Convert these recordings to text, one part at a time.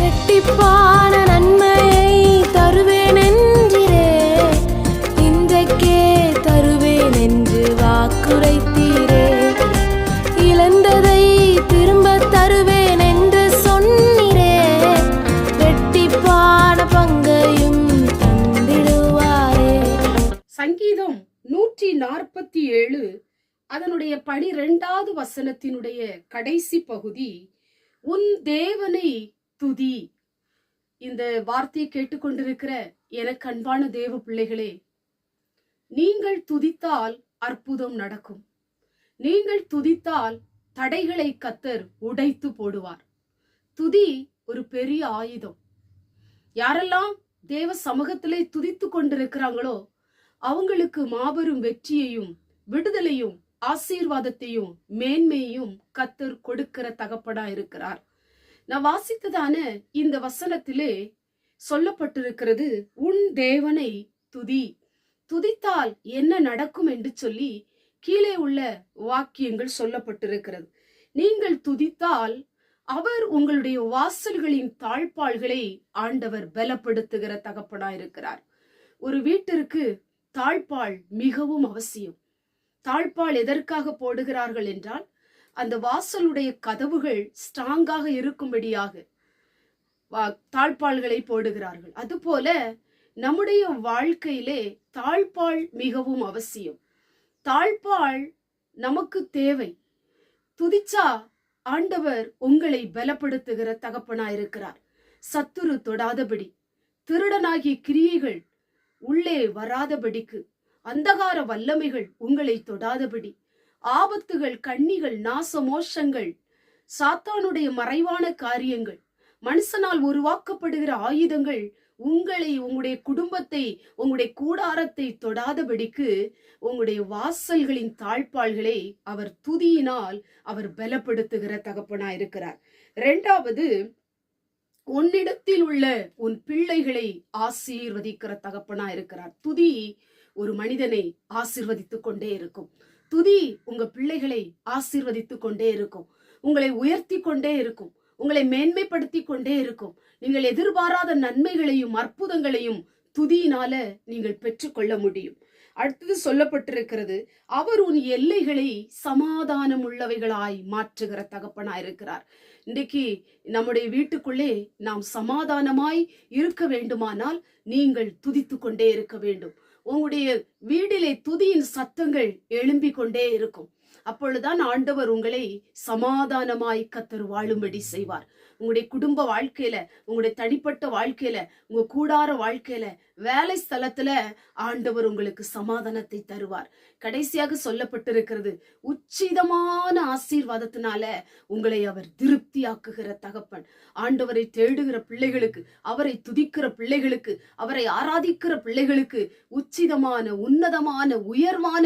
இரட்டிப்பான நன்மையை தருவேன் என்றிரே, இன்றைக்கே தருவேன் என்று வாக்குரைத்தீரே. இழந்ததை திரும்ப தருவேன் என்று சொன்னீரே, இரட்டிப்பான பங்கையும் தந்திடுவாரே. சங்கீதம் 147 அதனுடைய 12வது வசனத்தினுடைய கடைசி பகுதி, உன் தேவனை துதி. இந்த வார்த்தையை கேட்டுக்கொண்டிருக்கிற எனக்கு அன்பான தேவ பிள்ளைகளே, நீங்கள் துதித்தால் அற்புதம் நடக்கும். நீங்கள் துதித்தால் தடைகளை கர்த்தர் உடைத்து போடுவார். துதி ஒரு பெரிய ஆயுதம். யாரெல்லாம் தேவ சமூகத்திலே துதித்து கொண்டிருக்கிறாங்களோ அவங்களுக்கு மாபெரும் வெற்றியையும் விடுதலையும் ஆசீர்வாதத்தையும் மேன்மையையும் கர்த்தர் கொடுக்கிற தகப்பனா இருக்கிறார். நான் வாசித்ததான இந்த வசனத்திலே சொல்லப்பட்டிருக்கிறது, உன் தேவனை துதி. துதித்தால் என்ன நடக்கும் என்று சொல்லி கீழே உள்ள வாக்கியங்கள் சொல்லப்பட்டிருக்கிறது. நீங்கள் துதித்தால் அவர் உங்களுடைய வாசல்களின் தாழ்பாள்களை ஆண்டவர் பலப்படுத்துகிற தகப்பனா இருக்கிறார். ஒரு வீட்டிற்கு தாழ்பாள் மிகவும் அவசியம். தாழ்பாள் எதற்காக போடுகிறார்கள் என்றால், அந்த வாசலுடைய கதவுகள் ஸ்ட்ராங்காக இருக்கும்படியாக தாழ்பாள்களை போடுகிறார்கள். அதுபோல நம்முடைய வாழ்க்கையிலே தாழ்பாள் மிகவும் அவசியம். தாழ்பாள் நமக்கு தேவை. துதிச்சா ஆண்டவர் உங்களை பலப்படுத்துகிற தகப்பனா இருக்கிறார். சத்துரு தொடாதபடி, திருடனாகிய கிரியைகள் உள்ளே வராதபடிக்கு, அந்தகார வல்லமைகள் உங்களை தொடாதபடி, ஆபத்துகள், கண்ணிகள், நாசமோஷங்கள், சாத்தானுடைய மறைவான காரியங்கள், மனுஷனால் உருவாக்கப்படுகிற ஆயுதங்கள் உங்களை, உங்களுடைய குடும்பத்தை, உங்களுடைய கூடாரத்தை தொடாதபடிக்கு உங்களுடைய வாசல்களின் தாழ்பாள்களை அவர் துதியினால் அவர் பலப்படுத்துகிற தகப்பனா இருக்கிறார். 2வது, உன்னிடத்தில் உள்ள உன் பிள்ளைகளை ஆசீர்வதிக்கிற தகப்பனா இருக்கிறார். துதி ஒரு மனிதனை ஆசீர்வதித்துக் கொண்டே இருக்கும். துதி உங்க பிள்ளைகளை ஆசீர்வதித்துக் கொண்டே இருக்கும். உங்களை உயர்த்தி கொண்டே இருக்கும். உங்களை மேன்மைப்படுத்தி கொண்டே இருக்கும். நீங்கள் எதிர்பாராத நன்மைகளையும் அற்புதங்களையும் துதியினால நீங்கள் பெற்றுக்கொள்ள முடியும். அடுத்தது சொல்லப்பட்டிருக்கிறது, அவர் உன் எல்லைகளை சமாதானம் உள்ளவைகளாய் மாற்றுகிற தகப்பனாய் இருக்கிறார். இன்றைக்கு நம்முடைய வீட்டுக்குள்ளே நாம் சமாதானமாய் இருக்க வேண்டுமானால் நீங்கள் துதித்து கொண்டே இருக்க வேண்டும். உங்களுடைய வீட்டிலே துதியின் சத்தங்கள் எழும்பிக் கொண்டே இருக்கும். அப்பொழுதுதான் ஆண்டவர் உங்களை சமாதானமாய் கர்த்தர் வாழும்படி செய்வார். உங்களுடைய குடும்ப வாழ்க்கையில, உங்களுடைய தனிப்பட்ட வாழ்க்கையில, உங்க கூடார வாழ்க்கையில, வேலை ஸ்தலத்துல ஆண்டவர் உங்களுக்கு சமாதானத்தை தருவார். கடைசியாக சொல்லப்பட்டிருக்கிறது, உச்சிதமான ஆசீர்வாதத்தினால உங்களை அவர் திருப்தியாக்குகிற தகப்பன். ஆண்டவரை தேடுகிற பிள்ளைகளுக்கு, அவரை துதிக்கிற பிள்ளைகளுக்கு, அவரை ஆராதிக்கிற பிள்ளைகளுக்கு உச்சிதமான, உன்னதமான, உயர்வான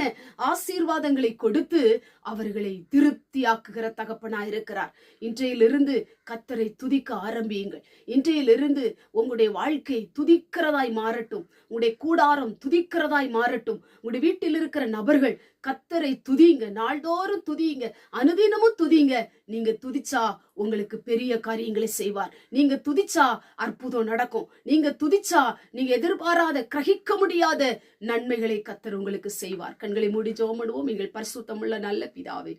ஆசீர்வாதங்களை கொடுத்து அவர்களை திருப்தியாக்குகிற தகப்பனாயிருக்கிறார். இன்றையிலிருந்து கர்த்தரை துதிக்க ஆரம்பியுங்கள். இன்றையிலிருந்து உங்களுடைய வாழ்க்கை துதிக்கிறதாய் மாறட்டும். உங்களுடைய கூடாரம் துதிக்கிறதாய் மாறட்டும். உங்களுடைய வீட்டில் இருக்கிற நபர்கள் கர்த்தரை துதிங்க, நாள்தோறும் துதிங்க, அனுதினமும் துதிங்க. நீங்க துதிச்சா உங்களுக்கு பெரிய காரியங்களை செய்வார். நீங்க துதிச்சா அற்புதம் நடக்கும். நீங்க துதிச்சா நீங்க எதிர்பாராத, கிரகிக்க முடியாத நன்மைகளை கர்த்தர் உங்களுக்கு செய்வார். கண்களை மூடி ஜெபம் பண்ணுவோம். எங்கள் பரிசுத்தமுள்ள நல்ல பிதாவே,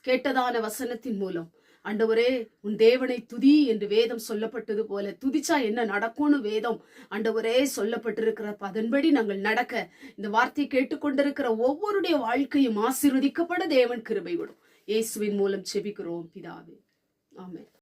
கேட்டதான வசனத்தின் மூலம் ஆண்டவரே, உன் தேவனை துதி என்று வேதம் சொல்லப்பட்டது போல துதிச்சா என்ன நடக்கும்னு வேதம் ஆண்டவரே சொல்லப்பட்டிருக்கிற அதன்படி நாங்கள் நடக்க இந்த வார்த்தையை கேட்டுக்கொண்டிருக்கிற ஒவ்வொருடைய வாழ்க்கையும் ஆசீர்வதிக்கப்பட தேவன் கிருபை கொடும். இயேசுவின் மூலம் செபிக்கிறோம் பிதாவே, ஆமென்.